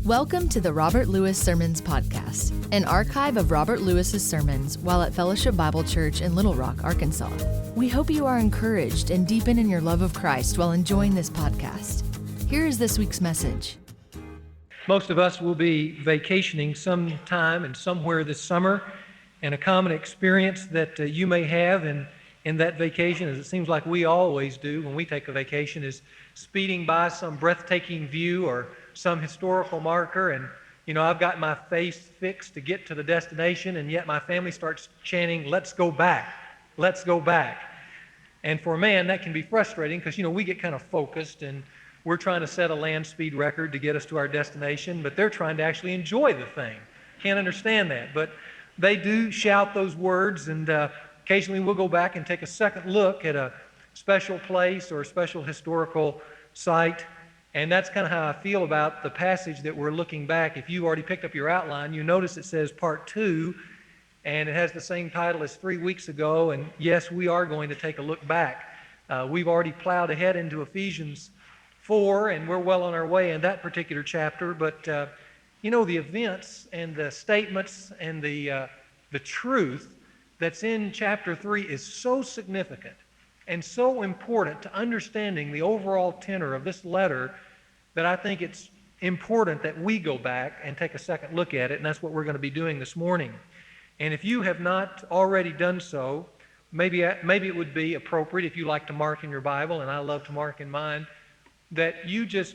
Welcome to the Robert Lewis Sermons Podcast, an archive of Robert Lewis's sermons while at Fellowship Bible Church in Little Rock, Arkansas. We hope you are encouraged and deepen in your love of Christ while enjoying this podcast. Here is this week's message. Most of us will be vacationing sometime and somewhere this summer, and a common experience that you may have in that vacation, as it seems like we always do when we take a vacation, is speeding by some breathtaking view or some historical marker, and I've got my face fixed to get to the destination, and yet my family starts chanting, "Let's go back, let's go back." And for a man, that can be frustrating because we get kind of focused and we're trying to set a land speed record to get us to our destination, but they're trying to actually enjoy the thing. Can't understand that, but they do shout those words, and occasionally we'll go back and take a second look at a special place or a special historical site. And that's kind of how I feel about the passage that we're looking back. If you already picked up your outline, you notice it says Part 2, and it has the same title as 3 weeks ago. And yes, we are going to take a look back. We've already plowed ahead into Ephesians 4, and we're well on our way in that particular chapter. But, the events and the statements and the truth that's in chapter 3 is so significant and so important to understanding the overall tenor of this letter that I think it's important that we go back and take a second look at it, and that's what we're going to be doing this morning. And if you have not already done so, maybe it would be appropriate, if you like to mark in your Bible, and I love to mark in mine, that you just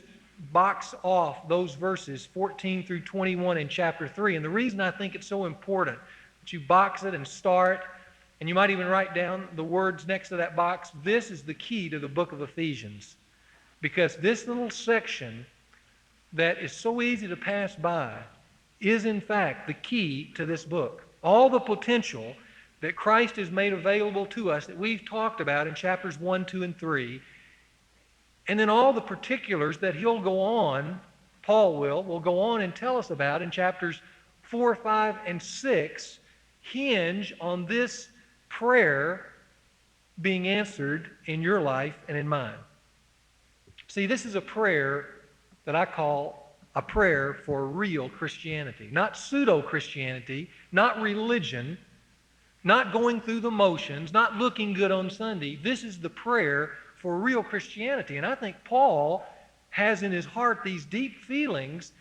box off those verses 14 through 21 in chapter 3. And the reason I think it's so important that you box it and start, and you might even write down the words next to that box, this is the key to the book of Ephesians. Because this little section that is so easy to pass by is in fact the key to this book. All the potential that Christ has made available to us that we've talked about in chapters 1, 2, and 3, and then all the particulars that he'll go on, Paul will go on and tell us about in chapters 4, 5, and 6, hinge on this prayer being answered in your life and in mine. See, this is a prayer that I call a prayer for real Christianity. Not pseudo-Christianity, not religion, not going through the motions, not looking good on Sunday. This is the prayer for real Christianity. And I think Paul has in his heart these deep feelings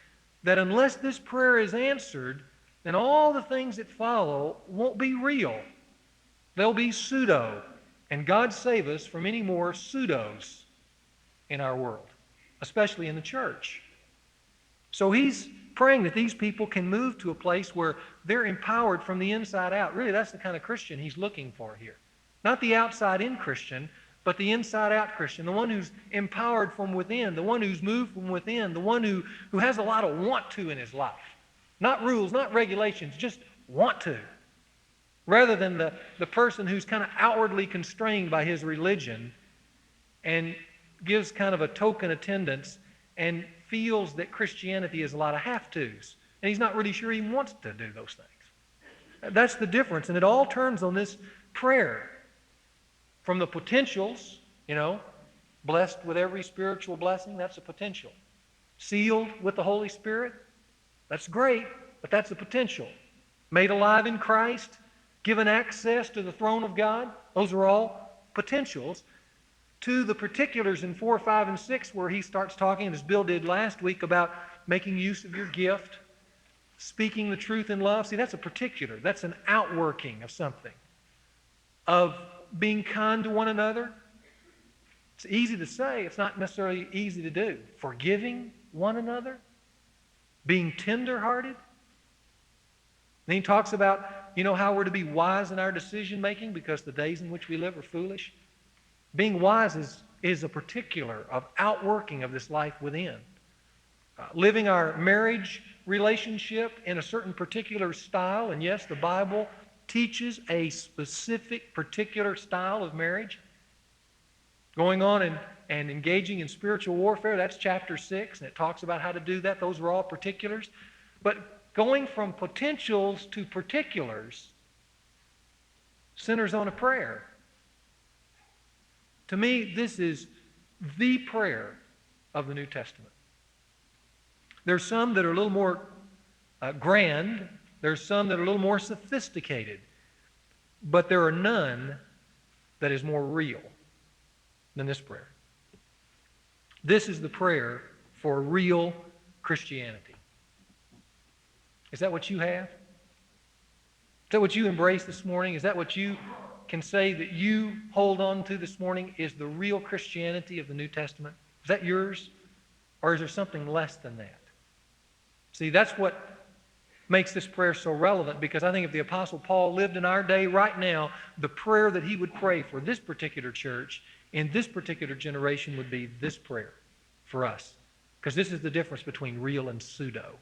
that unless this prayer is answered, then all the things that follow won't be real. They'll be pseudo. And God save us from any more pseudos in our world, especially in the church. So he's praying that these people can move to a place where they're empowered from the inside out. Really, that's the kind of Christian he's looking for here. Not the outside-in Christian, but the inside-out Christian, the one who's empowered from within, the one who's moved from within, the one who has a lot of want to in his life. Not rules, not regulations, just want to. Rather than the person who's kind of outwardly constrained by his religion and gives kind of a token attendance and feels that Christianity is a lot of have-tos. And he's not really sure he wants to do those things. That's the difference. And it all turns on this prayer. From the potentials, blessed with every spiritual blessing, that's a potential. Sealed with the Holy Spirit, that's great, but that's the potential. Made alive in Christ, given access to the throne of God, those are all potentials. To the particulars in 4, 5, and 6, where he starts talking, as Bill did last week, about making use of your gift, speaking the truth in love. See, that's a particular. That's an outworking of something. Of being kind to one another. It's easy to say. It's not necessarily easy to do. Forgiving one another. Being tender-hearted. Then he talks about, how we're to be wise in our decision-making because the days in which we live are foolish. Being wise is a particular of outworking of this life within. Living our marriage relationship in a certain particular style, and yes, the Bible teaches a specific particular style of marriage. Going on and engaging in spiritual warfare, that's chapter 6, and it talks about how to do that. Those are all particulars. But going from potentials to particulars centers on a prayer. To me, this is the prayer of the New Testament. There's some that are a little more grand. There's some that are a little more sophisticated. But there are none that is more real than this prayer. This is the prayer for real Christianity. Is that what you have? Is that what you embrace this morning? Is that what you can say that you hold on to this morning is the real Christianity of the New Testament? Is that yours? Or is there something less than that? See, that's what makes this prayer so relevant, because I think if the Apostle Paul lived in our day right now, the prayer that he would pray for this particular church in this particular generation would be this prayer for us. Because this is the difference between real and pseudo.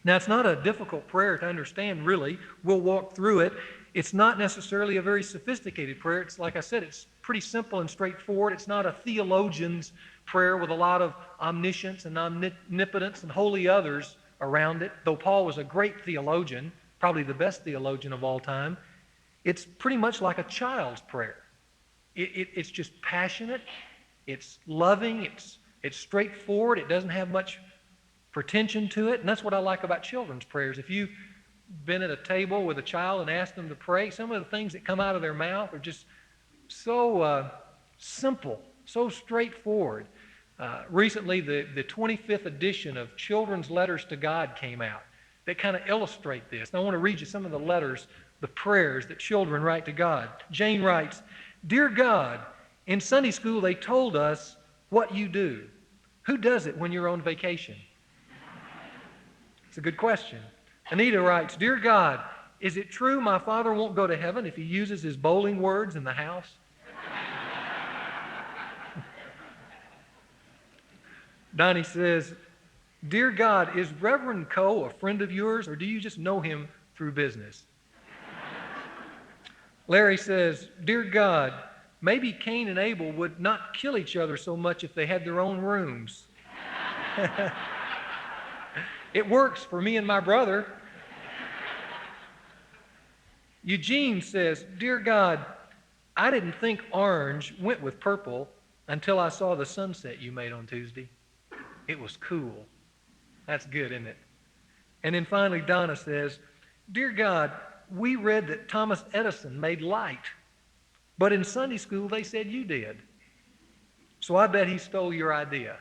Now, it's not a difficult prayer to understand, really. We'll walk through it. It's not necessarily a very sophisticated prayer. It's, like I said, it's pretty simple and straightforward. It's not a theologian's prayer with a lot of omniscience and omnipotence and holy others around it. Though Paul was a great theologian, probably the best theologian of all time, it's pretty much like a child's prayer. It's just passionate. It's loving. It's straightforward. It doesn't have much pretension to it. And that's what I like about children's prayers. If you've been at a table with a child and asked them to pray, some of the things that come out of their mouth are just so simple, so straightforward. Recently, the 25th edition of Children's Letters to God came out that kind of illustrate this. And I want to read you some of the letters, the prayers that children write to God. Jane writes, "Dear God, in Sunday school they told us what you do. Who does it when you're on vacation?" It's a good question. Anita writes, "Dear God, is it true my father won't go to heaven if he uses his bowling words in the house?" Donnie says, "Dear God, is Reverend Coe a friend of yours, or do you just know him through business?" Larry says, "Dear God, maybe Cain and Abel would not kill each other so much if they had their own rooms." It works for me and my brother. Eugene says, "Dear God, I didn't think orange went with purple until I saw the sunset you made on Tuesday. It was cool." That's good, isn't it? And then finally Donna says, "Dear God, we read that Thomas Edison made light, but in Sunday school they said you did. So I bet he stole your idea."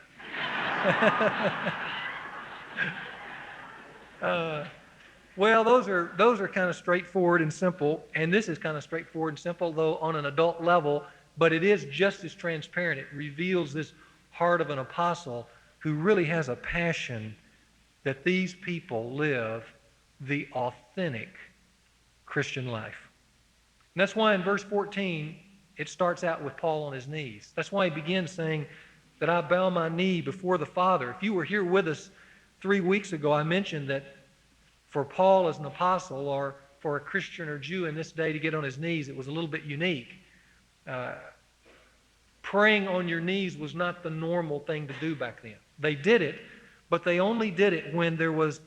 Well, those are kind of straightforward and simple, and this is kind of straightforward and simple, though on an adult level, but it is just as transparent. It reveals this heart of an apostle who really has a passion that these people live the authentic Christian life. And that's why in verse 14, it starts out with Paul on his knees. That's why he begins saying that I bow my knee before the Father. If you were here with us 3 weeks ago, I mentioned that for Paul as an apostle, or for a Christian or Jew in this day to get on his knees, it was a little bit unique. Praying on your knees was not the normal thing to do back then. They did it, but they only did it when there was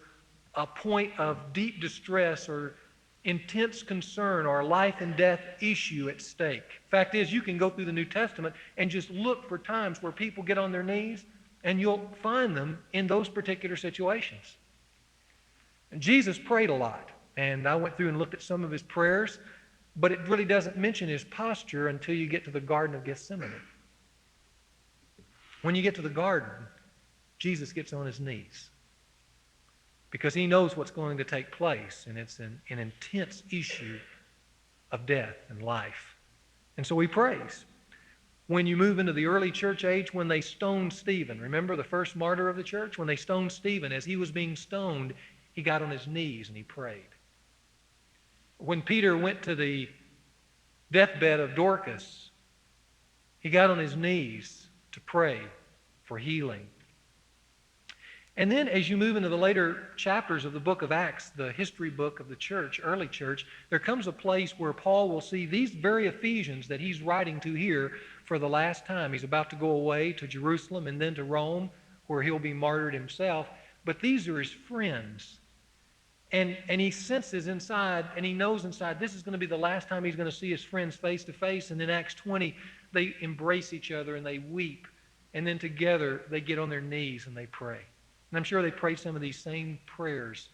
a point of deep distress or intense concern or a life and death issue at stake. Fact is, you can go through the New Testament and just look for times where people get on their knees, and you'll find them in those particular situations. And Jesus prayed a lot, and I went through and looked at some of his prayers, but it really doesn't mention his posture until you get to the Garden of Gethsemane. When you get to the garden, Jesus gets on his knees because he knows what's going to take place, and it's an intense issue of death and life. And so he prays. When you move into the early church age, when they stoned Stephen, remember the first martyr of the church? When they stoned Stephen, as he was being stoned, he got on his knees and he prayed. When Peter went to the deathbed of Dorcas, he got on his knees to pray for healing. And then as you move into the later chapters of the book of Acts, the history book of the church, early church, there comes a place where Paul will see these very Ephesians that he's writing to here for the last time. He's about to go away to Jerusalem and then to Rome, where he'll be martyred himself. But these are his friends. And he senses inside, and he knows inside, this is going to be the last time he's going to see his friends face to face. And in Acts 20, they embrace each other and they weep. And then together they get on their knees and they pray. And I'm sure they prayed some of these same prayers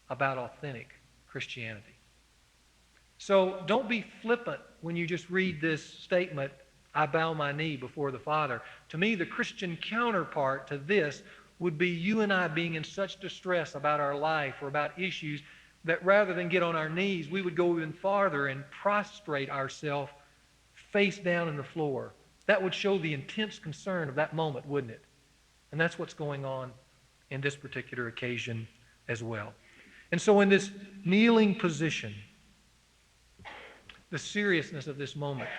about authentic Christianity. So don't be flippant when you just read this statement, I bow my knee before the Father. To me, the Christian counterpart to this would be you and I being in such distress about our life or about issues that rather than get on our knees, we would go even farther and prostrate ourselves face down in the floor. That would show the intense concern of that moment, wouldn't it? And that's what's going on in this particular occasion as well. And so in this kneeling position, the seriousness of this moment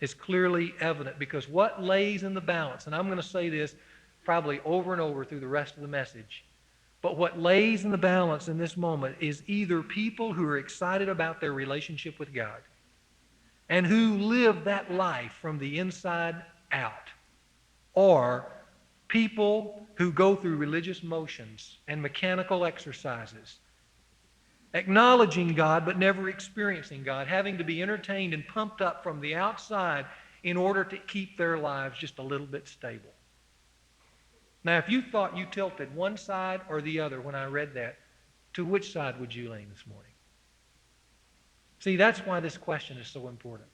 is clearly evident, because what lays in the balance, and I'm going to say this probably over and over through the rest of the message, but what lays in the balance in this moment is either people who are excited about their relationship with God and who live that life from the inside out, or people who go through religious motions and mechanical exercises, acknowledging God but never experiencing God, having to be entertained and pumped up from the outside in order to keep their lives just a little bit stable. Now, if you thought you tilted one side or the other when I read that, to which side would you lean this morning? See, that's why this question is so important.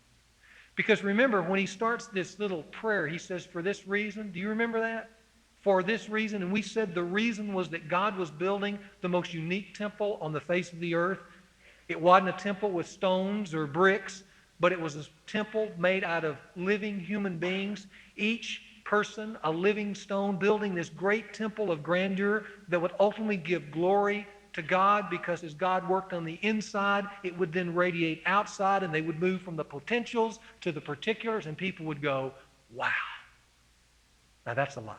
Because remember, when he starts this little prayer, he says, for this reason. Do you remember that? For this reason. And we said the reason was that God was building the most unique temple on the face of the earth. It wasn't a temple with stones or bricks, but it was a temple made out of living human beings, each person a living stone, building this great temple of grandeur that would ultimately give glory to God, because as God worked on the inside, it would then radiate outside, and they would move from the potentials to the particulars, and people would go, wow, now that's a life.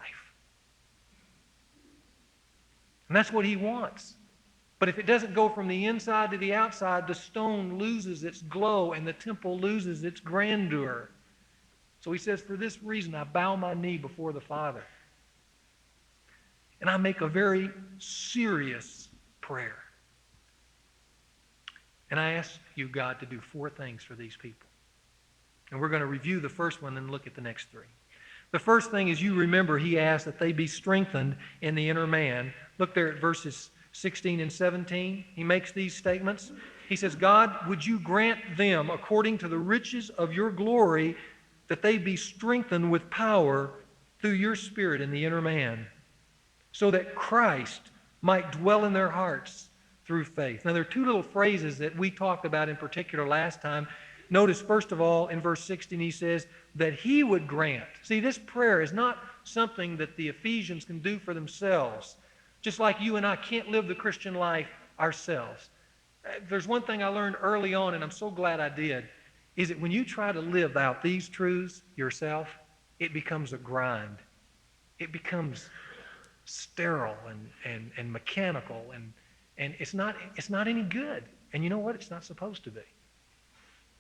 And that's what he wants. But if it doesn't go from the inside to the outside, the stone loses its glow and the temple loses its grandeur. So he says, for this reason, I bow my knee before the Father. And I make a very serious prayer. And I ask you, God, to do 4 things for these people. And we're going to review the first one and look at the next 3. The first thing is, you remember, he asked that they be strengthened in the inner man. Look there at verses 16 and 17. He makes these statements. He says, God, would you grant them, according to the riches of your glory, that they be strengthened with power through your Spirit in the inner man, so that Christ might dwell in their hearts through faith. Now, there are 2 little phrases that we talked about in particular last time. Notice, first of all, in verse 16, he says that he would grant. See, this prayer is not something that the Ephesians can do for themselves, just like you and I can't live the Christian life ourselves. There's one thing I learned early on, and I'm so glad I did, is that when you try to live out these truths yourself, it becomes a grind. It becomes sterile and mechanical, and it's not any good. And you know what? It's not supposed to be.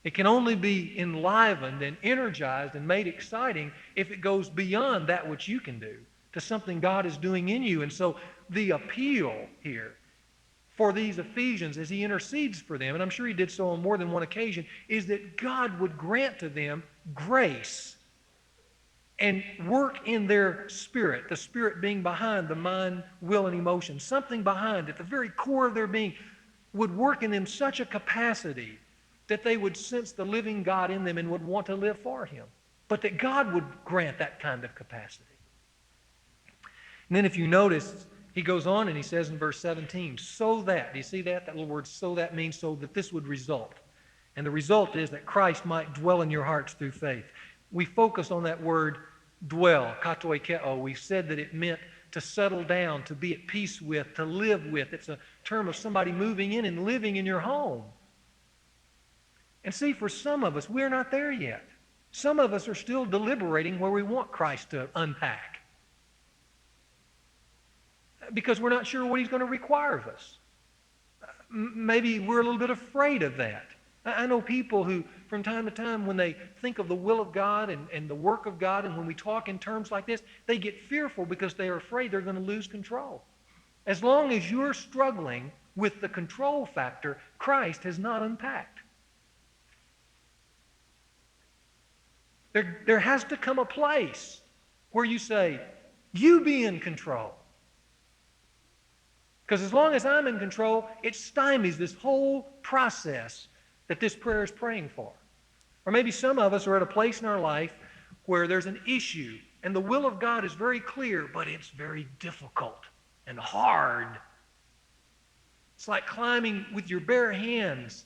It can only be enlivened and energized and made exciting if it goes beyond that which you can do to something God is doing in you. And so the appeal here for these Ephesians as he intercedes for them, and I'm sure he did so on more than one occasion, is that God would grant to them grace and work in their spirit, the spirit being behind the mind, will, and emotion, something behind, at the very core of their being, would work in them such a capacity that they would sense the living God in them and would want to live for him. But that God would grant that kind of capacity. And then if you notice, he goes on and he says in verse 17, so that, do you see that? That little word, so that, means so that this would result. And the result is that Christ might dwell in your hearts through faith. We focus on that word dwell, katoikeo. We said that it meant to settle down, to be at peace with, to live with. It's a term of somebody moving in and living in your home. And see, for some of us, we're not there yet. Some of us are still deliberating where we want Christ to unpack, because we're not sure what he's going to require of us. Maybe we're a little bit afraid of that. I know people who, from time to time, when they think of the will of God and the work of God, and when we talk in terms like this, they get fearful because they are afraid they're going to lose control. As long as you're struggling with the control factor, Christ has not unpacked. There has to come a place where you say, you be in control. Because as long as I'm in control, it stymies this whole process that this prayer is praying for. Or maybe some of us are at a place in our life where there's an issue and the will of God is very clear, but it's very difficult and hard. It's like climbing with your bare hands,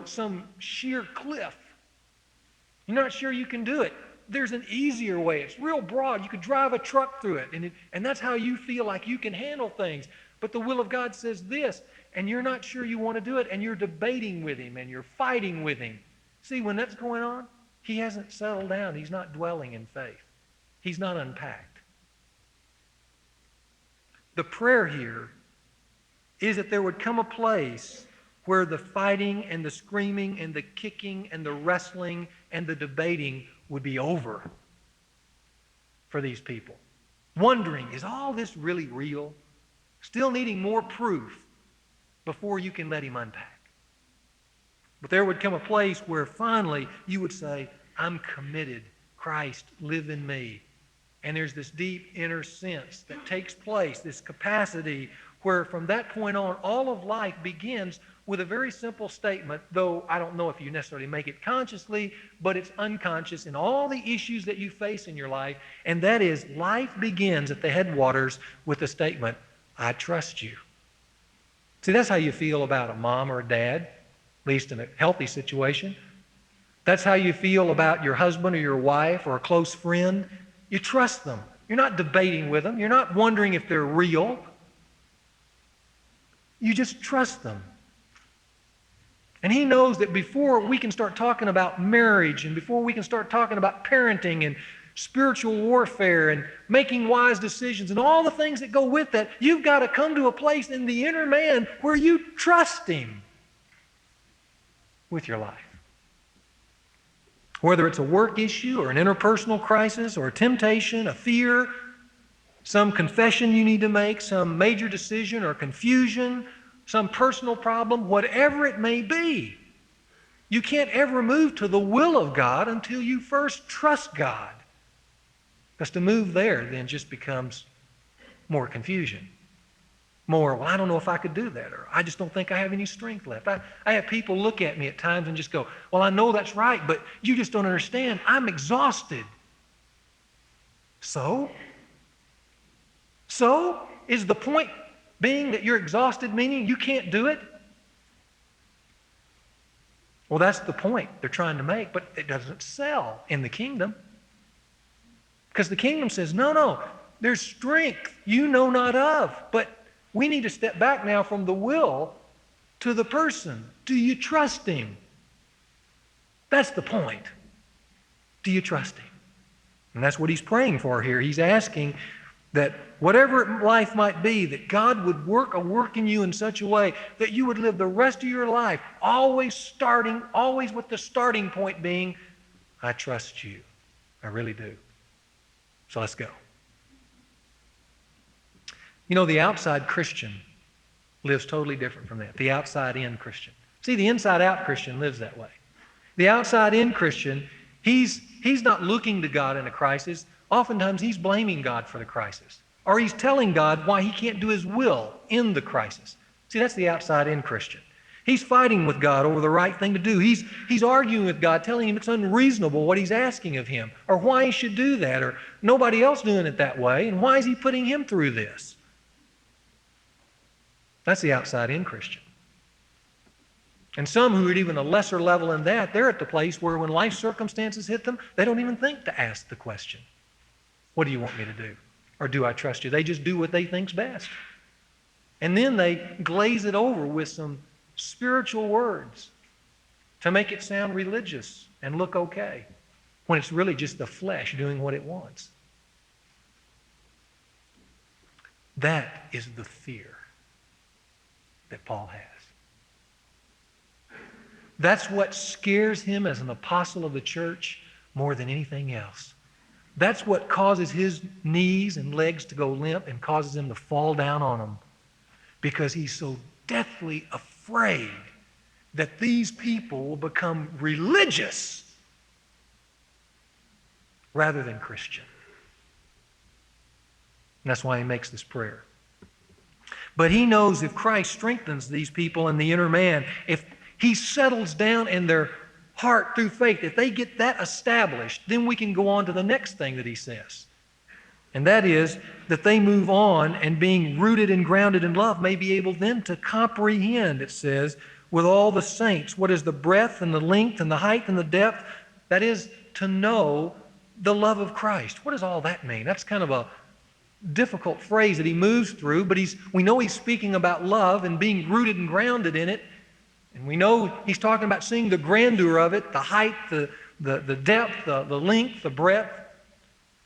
some sheer cliff. You're not sure you can do it. There's an easier way. It's real broad. You could drive a truck through it, and that's how you feel like you can handle things. But the will of God says this, and you're not sure you want to do it, and you're debating with Him, and you're fighting with Him. See, when that's going on, He hasn't settled down. He's not dwelling in faith. He's not unpacked. The prayer here is that there would come a place where the fighting and the screaming and the kicking and the wrestling and the debating would be over for these people. Wondering, is all this really real? Still needing more proof before you can let Him unpack. But there would come a place where finally you would say, I'm committed. Christ, live in me. And there's this deep inner sense that takes place, this capacity where from that point on, all of life begins with a very simple statement, though I don't know if you necessarily make it consciously, but it's unconscious in all the issues that you face in your life, and that is life begins at the headwaters with the statement, I trust you. See, that's how you feel about a mom or a dad, at least in a healthy situation. That's how you feel about your husband or your wife or a close friend. You trust them. You're not debating with them. You're not wondering if they're real. You just trust them. And He knows that before we can start talking about marriage and before we can start talking about parenting and spiritual warfare and making wise decisions and all the things that go with that, you've got to come to a place in the inner man where you trust Him with your life. Whether it's a work issue or an interpersonal crisis or a temptation, a fear, some confession you need to make, some major decision or confusion, some personal problem, whatever it may be, you can't ever move to the will of God until you first trust God. Because to move there then just becomes more confusion. More, well, I don't know if I could do that, or I just don't think I have any strength left. I have people look at me at times and just go, well, I know that's right, but you just don't understand. I'm exhausted. So is the point being that you're exhausted, meaning you can't do it? Well, that's the point they're trying to make, but it doesn't sell in the kingdom. Because the kingdom says, no, there's strength you know not of, but we need to step back now from the will to the person. Do you trust Him? That's the point. Do you trust Him? And that's what He's praying for here. He's asking that whatever life might be, that God would work a work in you in such a way that you would live the rest of your life always with the starting point being, I trust you. I really do. So let's go. You know, the outside Christian lives totally different from that. The outside-in Christian. See, the inside-out Christian lives that way. The outside-in Christian, he's not looking to God in a crisis. Oftentimes, he's blaming God for the crisis. Or he's telling God why He can't do His will in the crisis. See, that's the outside-in Christian. He's fighting with God over the right thing to do. He's arguing with God, telling Him it's unreasonable what He's asking of Him, or why He should do that, or nobody else doing it that way, and why is He putting him through this? That's the outside-in Christian. And some who are at even a lesser level in that, they're at the place where when life circumstances hit them, they don't even think to ask the question, what do you want me to do? Or do I trust you? They just do what they think's best. And then they glaze it over with some spiritual words to make it sound religious and look okay, when it's really just the flesh doing what it wants. That is the fear that Paul has. That's what scares him as an apostle of the church more than anything else. That's what causes his knees and legs to go limp and causes him to fall down on them, because he's so deathly afraid that these people will become religious rather than Christian. And that's why he makes this prayer. But he knows if Christ strengthens these people in the inner man, if he settles down in their heart through faith, if they get that established, then we can go on to the next thing that he says. And that is that they move on and being rooted and grounded in love may be able then to comprehend, it says, with all the saints, what is the breadth and the length and the height and the depth, that is to know the love of Christ. What does all that mean? That's kind of a difficult phrase that he moves through, but we know he's speaking about love and being rooted and grounded in it. And we know he's talking about seeing the grandeur of it, the height, the depth, the length, the breadth.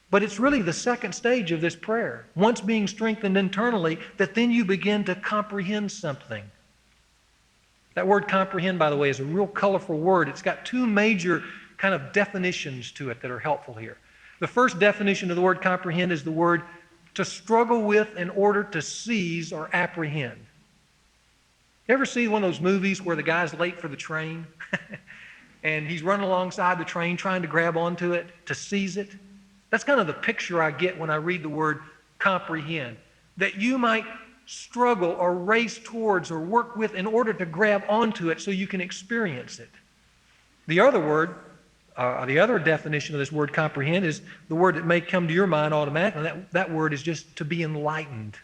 But it's really the second stage of this prayer. Once being strengthened internally, that then you begin to comprehend something. That word comprehend, by the way, is a real colorful word. It's got two major kind of definitions to it that are helpful here. The first definition of the word comprehend is the word to struggle with in order to seize or apprehend. You ever see one of those movies where the guy's late for the train and he's running alongside the train trying to grab onto it, to seize it? That's kind of the picture I get when I read the word comprehend. That you might struggle or race towards or work with in order to grab onto it so you can experience it. The other definition of this word comprehend is the word that may come to your mind automatically. That word is just to be enlightened.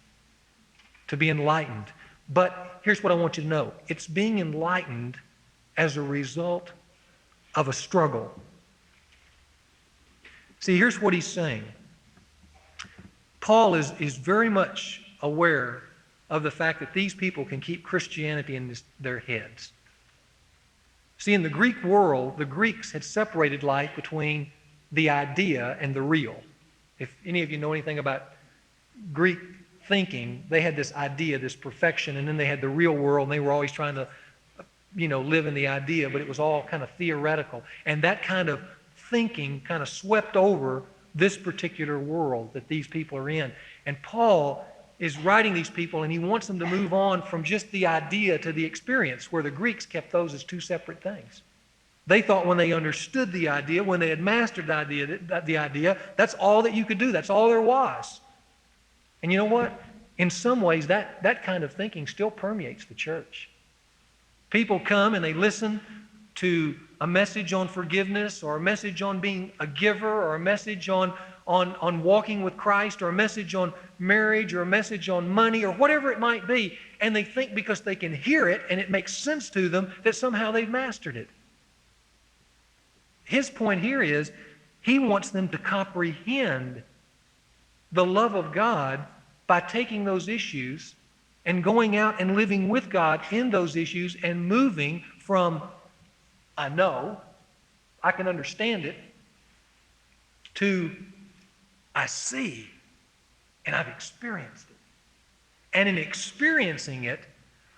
To be enlightened. But here's what I want you to know. It's being enlightened as a result of a struggle. See, here's what he's saying. Paul is very much aware of the fact that these people can keep Christianity in their heads. See, in the Greek world, the Greeks had separated life between the idea and the real. If any of you know anything about Greek thinking, they had this idea, this perfection, and then they had the real world, and they were always trying to, live in the idea, but it was all kind of theoretical. And that kind of thinking kind of swept over this particular world that these people are in. And Paul is writing these people, and he wants them to move on from just the idea to the experience, where the Greeks kept those as two separate things. They thought when they understood the idea, when they had mastered the idea, that's all that you could do. That's all there was. And you know what? In some ways, that kind of thinking still permeates the church. People come and they listen to a message on forgiveness, or a message on being a giver, or a message on walking with Christ, or a message on marriage, or a message on money, or whatever it might be, and they think because they can hear it and it makes sense to them that somehow they've mastered it. His point here is he wants them to comprehend the love of God by taking those issues and going out and living with God in those issues and moving from I know, I can understand it, to I see, and I've experienced it. And in experiencing it,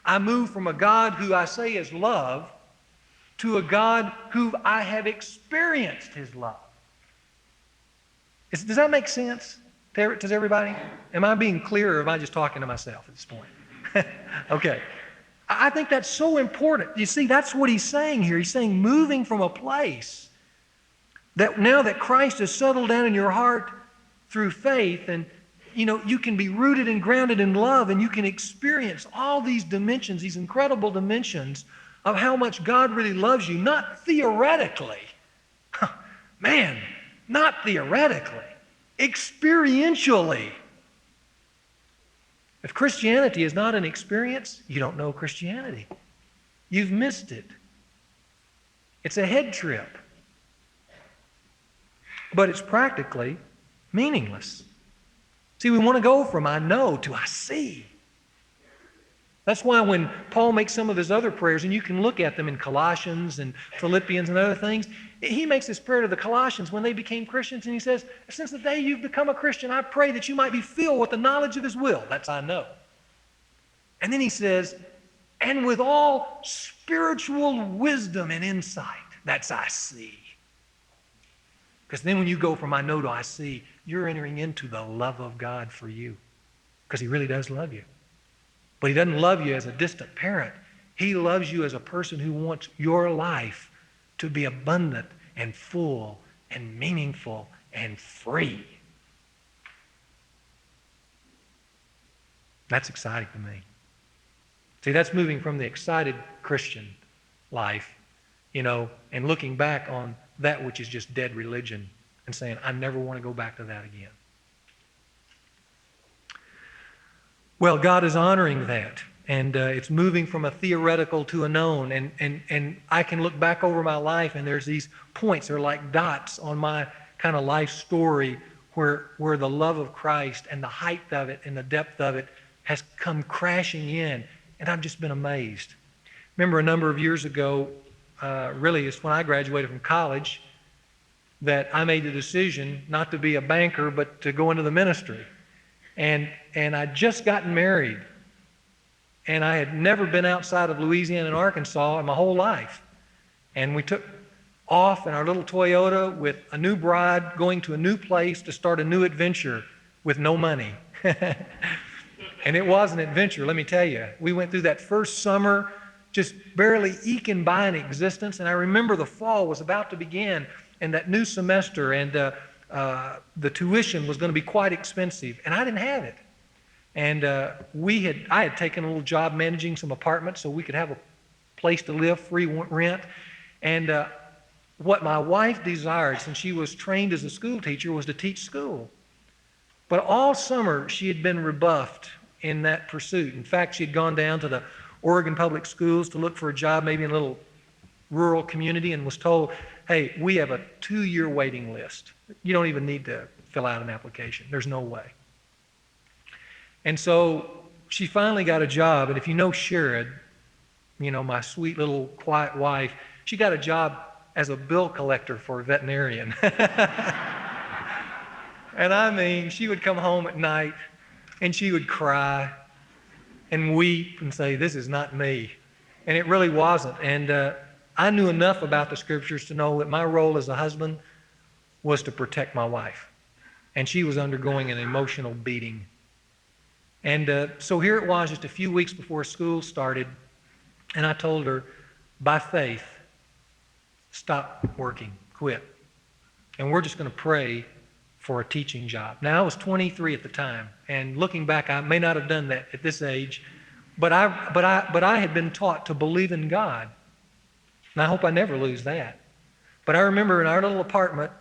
I move from a God who I say is love to a God who I have experienced his love. Does that make sense? Does everybody? Am I being clear, or am I just talking to myself at this point? Okay. I think that's so important. You see, that's what he's saying here. He's saying moving from a place that now that Christ has settled down in your heart through faith, and you can be rooted and grounded in love, and you can experience all these dimensions, these incredible dimensions of how much God really loves you, not theoretically. Man, not theoretically. Experientially. If Christianity is not an experience, you don't know Christianity. You've missed it. It's a head trip. But it's practically meaningless. See, we want to go from I know to I see. That's why when Paul makes some of his other prayers, and you can look at them in Colossians and Philippians and other things, he makes this prayer to the Colossians when they became Christians, and he says, since the day you've become a Christian, I pray that you might be filled with the knowledge of his will. That's I know. And then he says, and with all spiritual wisdom and insight. That's I see. Because then when you go from I know to I see, you're entering into the love of God for you. Because he really does love you. But he doesn't love you as a distant parent. He loves you as a person who wants your life to be abundant and full and meaningful and free. That's exciting to me. See, that's moving from the excited Christian life, and looking back on that which is just dead religion and saying, I never want to go back to that again. Well, God is honoring that, and it's moving from a theoretical to a known, and I can look back over my life, and there's these points, they're like dots on my kind of life story where the love of Christ and the height of it and the depth of it has come crashing in, and I've just been amazed. Remember a number of years ago, really it's when I graduated from college, that I made the decision not to be a banker but to go into the ministry. And I'd just gotten married, and I had never been outside of Louisiana and Arkansas in my whole life. And we took off in our little Toyota with a new bride going to a new place to start a new adventure with no money. And it was an adventure, let me tell you. We went through that first summer just barely eking by an existence, and I remember the fall was about to begin, and that new semester, and the tuition was going to be quite expensive, and I didn't have it. And I had taken a little job managing some apartments so we could have a place to live, free rent. And what my wife desired, since she was trained as a school teacher, was to teach school. But all summer she had been rebuffed in that pursuit. In fact, she had gone down to the Oregon Public Schools to look for a job maybe in a little rural community, and was told, hey, we have a 2-year waiting list. You don't even need to fill out an application. There's no way. And so she finally got a job, and if you know Sherrod, my sweet little quiet wife, she got a job as a bill collector for a veterinarian. And I mean, she would come home at night and she would cry and weep and say, this is not me. And it really wasn't. And I knew enough about the scriptures to know that my role as a husband was to protect my wife. And she was undergoing an emotional beating. And so here it was just a few weeks before school started, and I told her, by faith, stop working, quit. And we're just going to pray for a teaching job. Now, I was 23 at the time, and looking back, I may not have done that at this age, but I had been taught to believe in God. And I hope I never lose that. But I remember in our little apartment,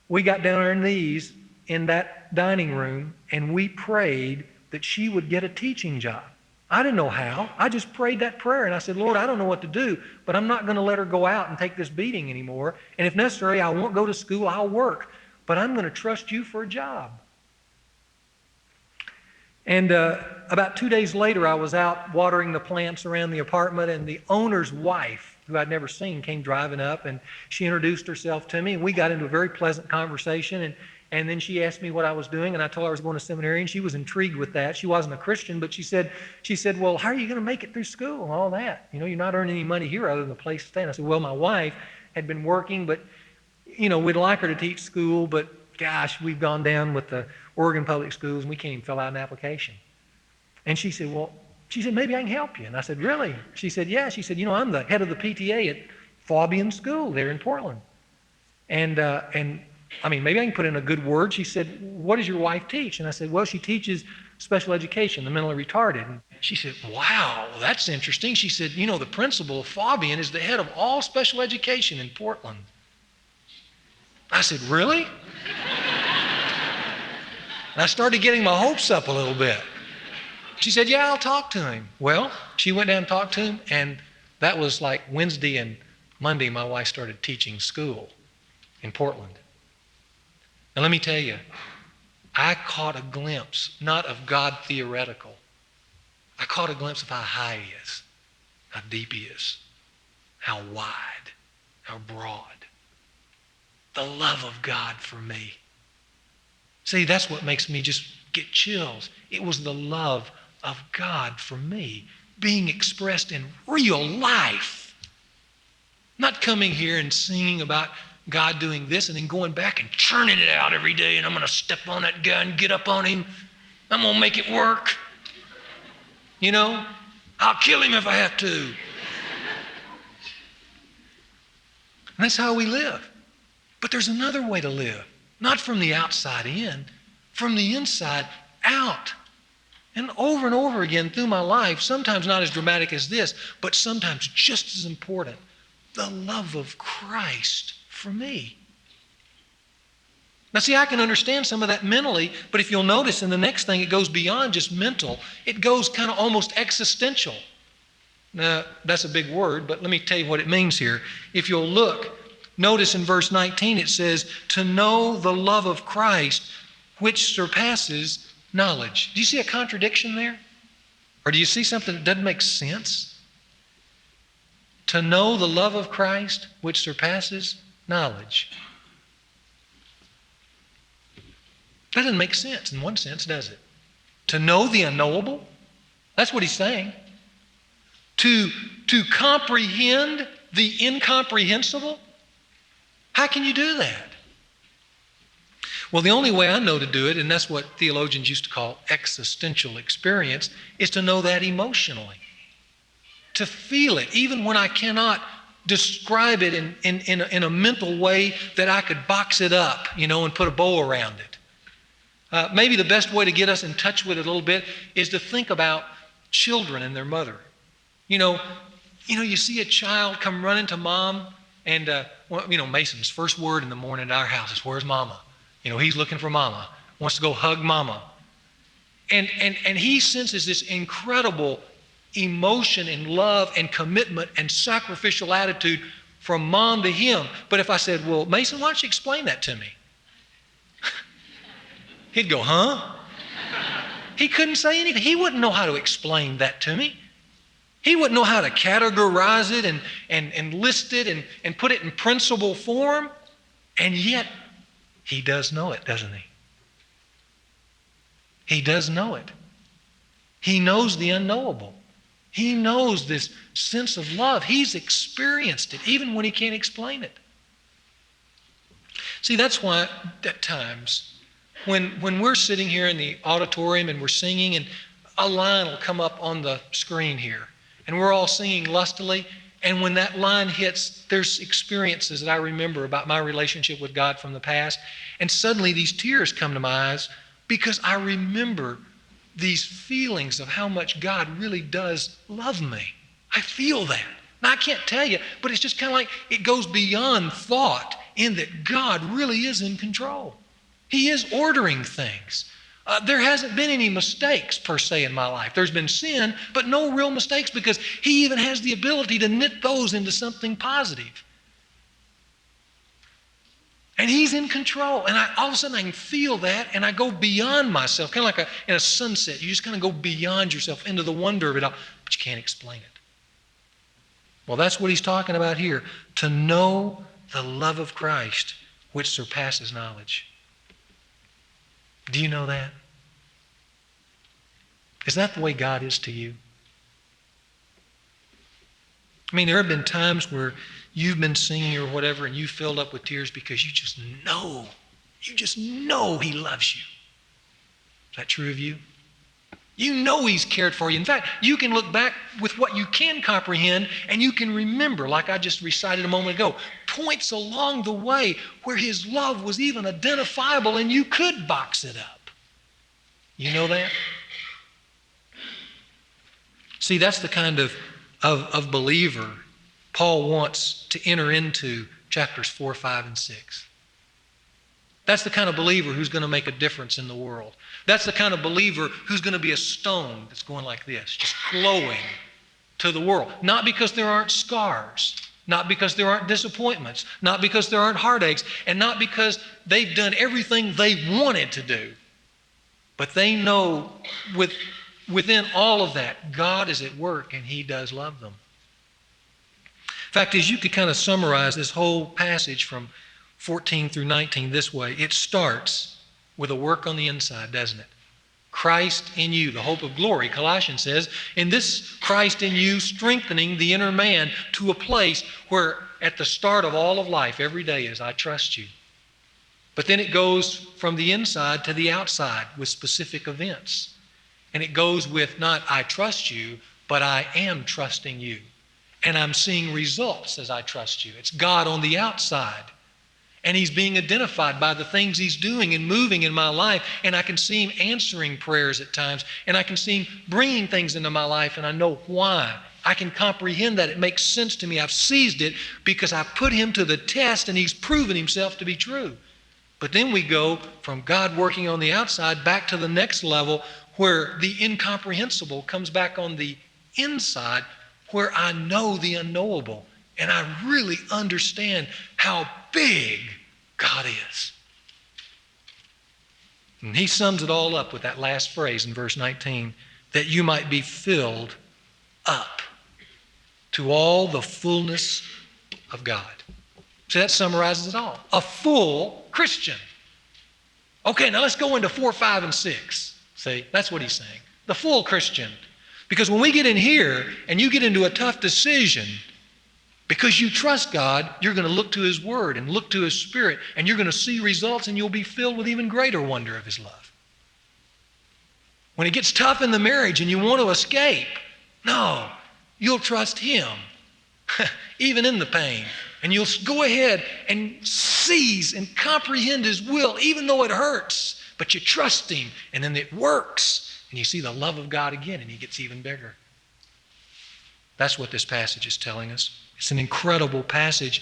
we got down on our knees in that dining room, and we prayed that she would get a teaching job. I didn't know how. I just prayed that prayer, and I said, Lord, I don't know what to do, but I'm not going to let her go out and take this beating anymore. And if necessary, I won't go to school, I'll work. But I'm going to trust you for a job. And about 2 days later, I was out watering the plants around the apartment, and the owner's wife, who I'd never seen, came driving up, and she introduced herself to me, and we got into a very pleasant conversation, and then she asked me what I was doing, and I told her I was going to seminary, and she was intrigued with that. She wasn't a Christian, but she said, well, how are you going to make it through school and all that? You're not earning any money here other than the place to stay. And I said, well, my wife had been working, but, we'd like her to teach school, but gosh, we've gone down with the Oregon Public Schools, and we can't even fill out an application. And she said, maybe I can help you. And I said, really? She said, yeah. She said, I'm the head of the PTA at Fabian School there in Portland. And I mean, maybe I can put in a good word. She said, what does your wife teach? And I said, well, she teaches special education, the mentally retarded. And she said, wow, that's interesting. She said, the principal of Fabian is the head of all special education in Portland. I said, really? And I started getting my hopes up a little bit. She said, yeah, I'll talk to him. Well, she went down and talked to him, and that was like Wednesday and Monday, my wife started teaching school in Portland. Now let me tell you, I caught a glimpse, not of God theoretical. I caught a glimpse of how high he is, how deep he is, how wide, how broad. The love of God for me. See, that's what makes me just get chills. It was the love of God for me being expressed in real life. Not coming here and singing about God doing this and then going back and churning it out every day, and I'm going to step on that guy and get up on him. I'm going to make it work. I'll kill him if I have to. And that's how we live. But there's another way to live. Not from the outside in, from the inside out. And over again through my life, sometimes not as dramatic as this, but sometimes just as important, the love of Christ for me. Now see, I can understand some of that mentally, but if you'll notice in the next thing, it goes beyond just mental. It goes kind of almost existential. Now, that's a big word, but let me tell you what it means here. If you'll look, notice in verse 19 it says, to know the love of Christ which surpasses knowledge. Do you see a contradiction there? Or do you see something that doesn't make sense? To know the love of Christ which surpasses knowledge. That doesn't make sense in one sense, does it? To know the unknowable? That's what he's saying. To comprehend the incomprehensible? How can you do that? Well, the only way I know to do it, and that's what theologians used to call existential experience, is to know that emotionally. To feel it, even when I cannot describe it in a mental way that I could box it up, and put a bow around it. Maybe the best way to get us in touch with it a little bit is to think about children and their mother. You see a child come running to mom, and Mason's first word in the morning at our house is, "Where's mama?" He's looking for mama, wants to go hug mama. And he senses this incredible emotion and love and commitment and sacrificial attitude from mom to him. But if I said, "Well, Mason, why don't you explain that to me?" He'd go, "Huh?" He couldn't say anything. He wouldn't know how to explain that to me. He wouldn't know how to categorize it and list it and put it in principle form. And yet, he does know it, doesn't he? He does know it. He knows the unknowable. He knows this sense of love. He's experienced it, even when he can't explain it. See, that's why at times, when we're sitting here in the auditorium and we're singing, and a line will come up on the screen here, and we're all singing lustily, and when that line hits, there's experiences that I remember about my relationship with God from the past, and suddenly these tears come to my eyes because I remember these feelings of how much God really does love me. I feel that. Now, I can't tell you, but it's just kind of like it goes beyond thought in that God really is in control. He is ordering things. There hasn't been any mistakes per se in my life. There's been sin, but no real mistakes because He even has the ability to knit those into something positive. And He's in control. And all of a sudden I can feel that and I go beyond myself, kind of like in a sunset. You just kind of go beyond yourself into the wonder of it all, but you can't explain it. Well, that's what he's talking about here. To know the love of Christ, which surpasses knowledge. Do you know that? Is that the way God is to you? I mean, there have been times where you've been singing or whatever and you filled up with tears because you just know He loves you. Is that true of you? You know He's cared for you. In fact, you can look back with what you can comprehend and you can remember, like I just recited a moment ago, points along the way where His love was even identifiable and you could box it up. You know that? See, that's the kind of believer Paul wants to enter into chapters 4, 5, and 6. That's the kind of believer who's going to make a difference in the world. That's the kind of believer who's going to be a stone that's going like this, just glowing to the world. Not because there aren't scars, not because there aren't disappointments, not because there aren't heartaches, and not because they've done everything they wanted to do. But they know within all of that, God is at work and He does love them. In fact, as you could kind of summarize this whole passage from 14 through 19 this way, it starts with a work on the inside, doesn't it? Christ in you, the hope of glory, Colossians says, in this Christ in you, strengthening the inner man to a place where at the start of all of life, every day is, I trust you. But then it goes from the inside to the outside with specific events. And it goes with not, I trust you, but I am trusting you. And I'm seeing results as I trust you. It's God on the outside. And he's being identified by the things he's doing and moving in my life. And I can see him answering prayers at times. And I can see him bringing things into my life, and I know why. I can comprehend that. It makes sense to me. I've seized it because I put him to the test and he's proven himself to be true. But then we go from God working on the outside back to the next level where the incomprehensible comes back on the inside, where I know the unknowable. And I really understand how big God is. And he sums it all up with that last phrase in verse 19, that you might be filled up to all the fullness of God. So that summarizes it all. A full Christian. Okay, now let's go into 4, 5, and 6. See, that's what he's saying. The full Christian. Because when we get in here and you get into a tough decision, because you trust God, you're going to look to his word and look to his spirit, and you're going to see results, and you'll be filled with even greater wonder of his love. When it gets tough in the marriage and you want to escape, no, you'll trust him, even in the pain. And you'll go ahead and seize and comprehend his will, even though it hurts. But you trust him, and then it works. And you see the love of God again, and he gets even bigger. That's what this passage is telling us. It's an incredible passage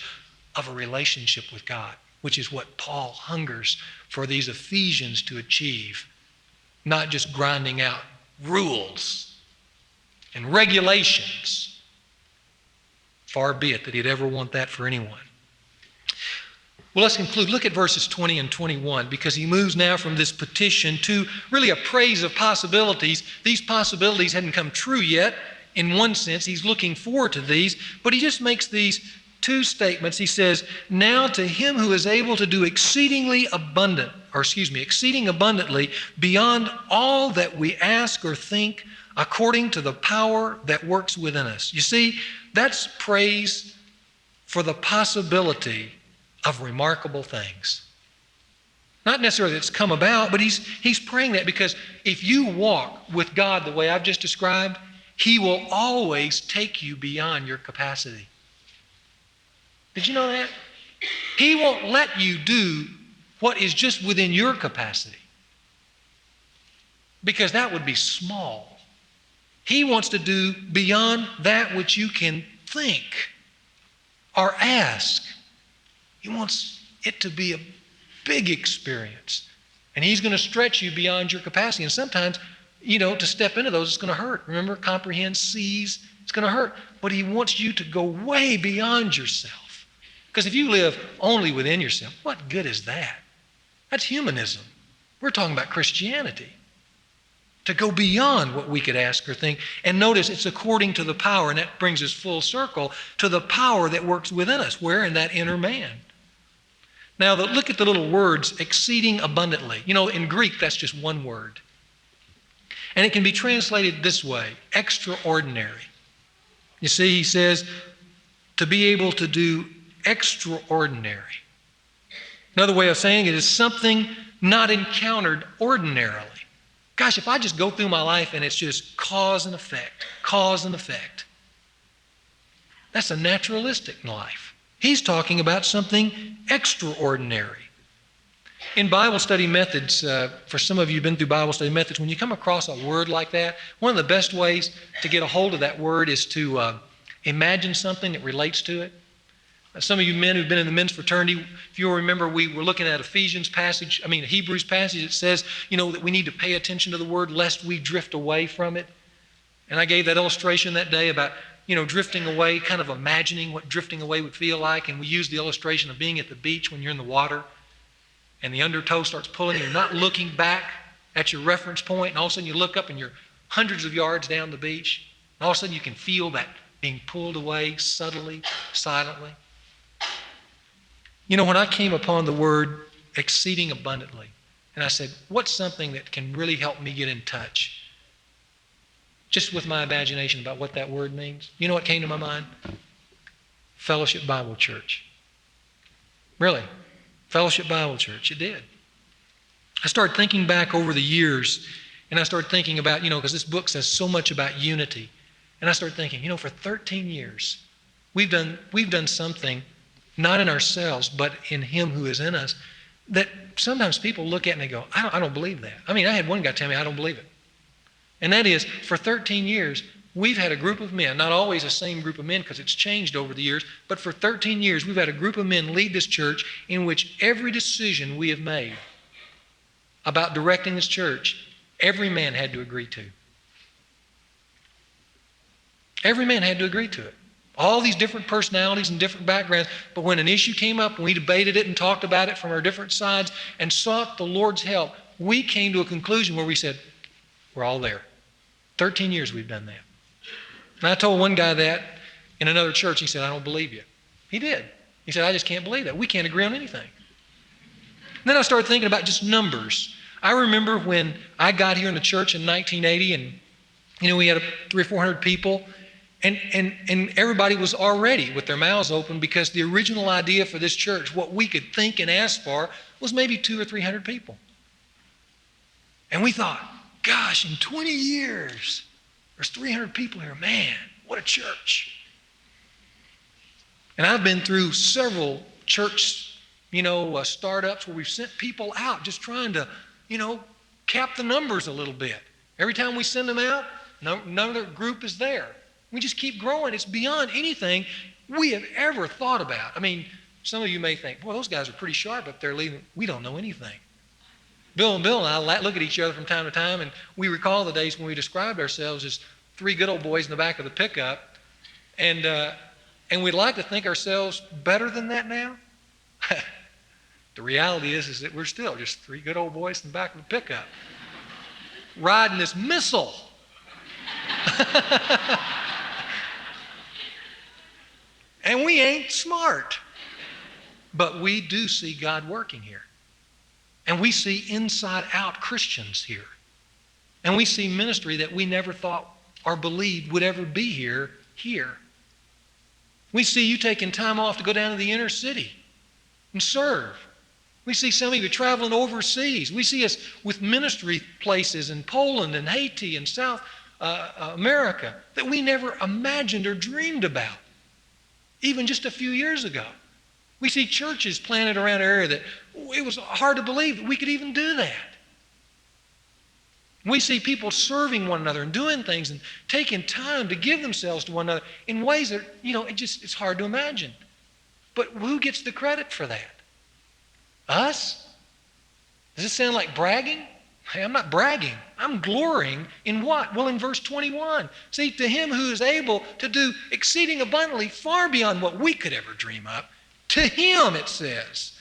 of a relationship with God, which is what Paul hungers for these Ephesians to achieve. Not just grinding out rules and regulations. Far be it that he'd ever want that for anyone. Well, let's conclude. Look at verses 20 and 21, because he moves now from this petition to really a praise of possibilities. These possibilities hadn't come true yet. In one sense, he's looking forward to these, but he just makes these two statements. He says, now to him who is able to do exceeding abundantly beyond all that we ask or think, according to the power that works within us. You see, that's praise for the possibility of remarkable things. Not necessarily that it's come about, but he's praying that because if you walk with God the way I've just described, he will always take you beyond your capacity. Did you know that? He won't let you do what is just within your capacity, because that would be small. He wants to do beyond that which you can think or ask. He wants it to be a big experience. And he's going to stretch you beyond your capacity. And sometimes, to step into those, it's going to hurt. Remember, comprehend, seize, it's going to hurt. But he wants you to go way beyond yourself. Because if you live only within yourself, what good is that? That's humanism. We're talking about Christianity. To go beyond what we could ask or think. And notice it's according to the power, and that brings us full circle to the power that works within us. Where? In that inner man. Now, look at the little words, exceeding abundantly. In Greek, that's just one word. And it can be translated this way, extraordinary. You see, he says, to be able to do extraordinary. Another way of saying it is something not encountered ordinarily. Gosh, if I just go through my life and it's just cause and effect, that's a naturalistic life. He's talking about something extraordinary. In Bible study methods, for some of you who've been through Bible study methods, when you come across a word like that, one of the best ways to get a hold of that word is to imagine something that relates to it. Some of you men who've been in the men's fraternity, if you'll remember, we were looking at Hebrews passage. It says, that we need to pay attention to the word lest we drift away from it. And I gave that illustration that day about, drifting away, kind of imagining what drifting away would feel like. And we used the illustration of being at the beach when you're in the water and the undertow starts pulling and you're not looking back at your reference point, and all of a sudden you look up and you're hundreds of yards down the beach. And all of a sudden you can feel that being pulled away subtly, silently. When I came upon the word exceeding abundantly, and I said, what's something that can really help me get in touch? Just with my imagination about what that word means. You know what came to my mind? Fellowship Bible Church. Really, Fellowship Bible Church, it did. I started thinking back over the years, and I started thinking about, because this book says so much about unity. And I started thinking, for 13 years, we've done something not in ourselves, but in Him who is in us, that sometimes people look at and they go, I don't believe that. I mean, I had one guy tell me, I don't believe it. And that is, for 13 years, we've had a group of men, not always the same group of men because it's changed over the years, but for 13 years, we've had a group of men lead this church in which every decision we have made about directing this church, every man had to agree to. Every man had to agree to it. All these different personalities and different backgrounds, but when an issue came up and we debated it and talked about it from our different sides and sought the Lord's help, we came to a conclusion where we said, we're all there. 13 years we've done that. And I told one guy that in another church. He said, I don't believe you. He did. He said, I just can't believe that. We can't agree on anything. And then I started thinking about just numbers. I remember when I got here in the church in 1980 and we had 300 or 400 people. And everybody was already with their mouths open because the original idea for this church, what we could think and ask for, was maybe 200 or 300 people. And we thought, gosh, in 20 years, there's 300 people here. Man, what a church. And I've been through several church, startups where we've sent people out just trying to, cap the numbers a little bit. Every time we send them out, another group is there. We just keep growing. It's beyond anything we have ever thought about. I mean, some of you may think, boy, those guys are pretty sharp up there leading. We don't know anything. Bill and I look at each other from time to time, and we recall the days when we described ourselves as three good old boys in the back of the pickup, and we'd like to think ourselves better than that now. The reality is that we're still just three good old boys in the back of the pickup, riding this missile. And we ain't smart, but we do see God working here. And we see inside-out Christians here. And we see ministry that we never thought or believed would ever be here. We see you taking time off to go down to the inner city and serve. We see some of you traveling overseas. We see us with ministry places in Poland and Haiti and South America that we never imagined or dreamed about, even just a few years ago. We see churches planted around our area that it was hard to believe that we could even do that. We see people serving one another and doing things and taking time to give themselves to one another in ways that, it's hard to imagine. But who gets the credit for that? Us? Does it sound like bragging? Hey, I'm not bragging. I'm glorying in what? Well, in verse 21. See, to him who is able to do exceeding abundantly, far beyond what we could ever dream up, to him, it says,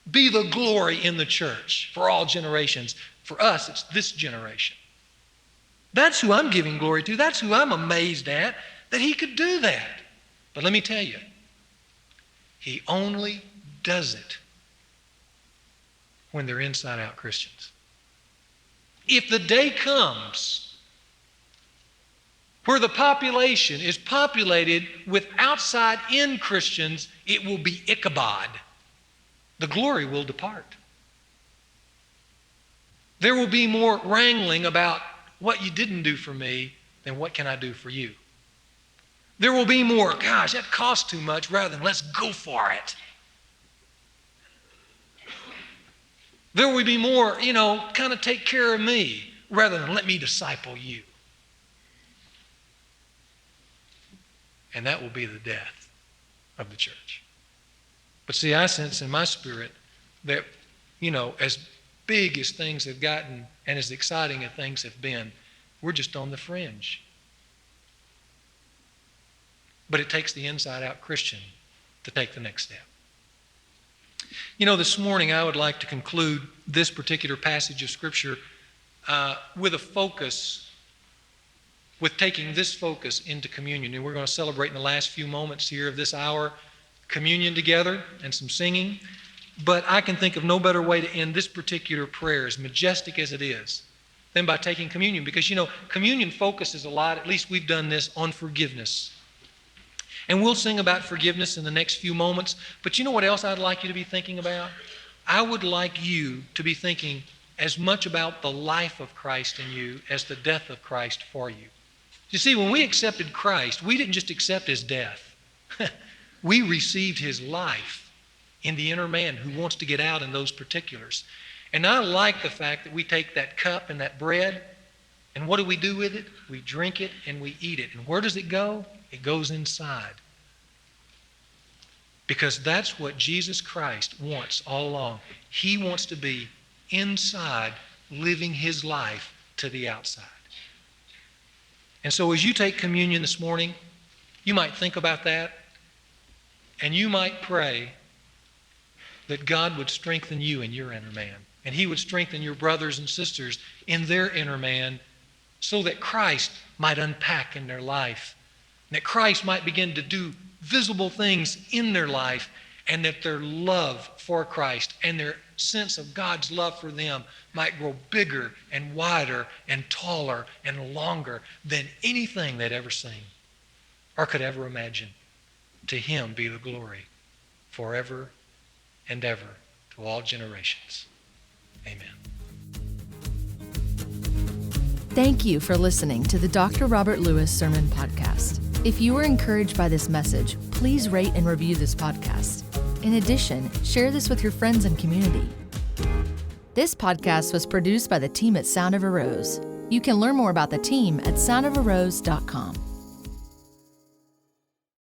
be the glory in the church for all generations. For us, it's this generation. That's who I'm giving glory to. That's who I'm amazed at, that he could do that. But let me tell you, he only does it when they're inside-out Christians. If the day comes where the population is populated with outside-in Christians, it will be Ichabod. The glory will depart. There will be more wrangling about what you didn't do for me than what can I do for you. There will be more, gosh, that costs too much, rather than let's go for it. There will be more, kind of take care of me, rather than let me disciple you. And that will be the death of the church. But see, I sense in my spirit that, as big as things have gotten and as exciting as things have been, we're just on the fringe. But it takes the inside-out Christian to take the next step. This morning I would like to conclude this particular passage of Scripture with a focus, with taking this focus into communion. And we're going to celebrate in the last few moments here of this hour communion together and some singing. But I can think of no better way to end this particular prayer, as majestic as it is, than by taking communion. Because, communion focuses a lot, at least we've done this, on forgiveness. And we'll sing about forgiveness in the next few moments. But you know what else I'd like you to be thinking about? I would like you to be thinking as much about the life of Christ in you as the death of Christ for you. You see, when we accepted Christ, we didn't just accept his death. We received his life in the inner man who wants to get out in those particulars. And I like the fact that we take that cup and that bread, and what do we do with it? We drink it and we eat it. And where does it go? It goes inside. Because that's what Jesus Christ wants all along. He wants to be inside, living his life to the outside. And so as you take communion this morning, you might think about that, and you might pray that God would strengthen you in your inner man, and he would strengthen your brothers and sisters in their inner man, so that Christ might unpack in their life, and that Christ might begin to do visible things in their life, and that their love for Christ and their sense of God's love for them might grow bigger and wider and taller and longer than anything they'd ever seen or could ever imagine. To him be the glory forever and ever, to all generations. Amen. Thank you for listening to the Dr. Robert Lewis Sermon Podcast. If you were encouraged by this message, please rate and review this podcast. In addition, share this with your friends and community. This podcast was produced by the team at Sound of a Rose. You can learn more about the team at soundofarose.com.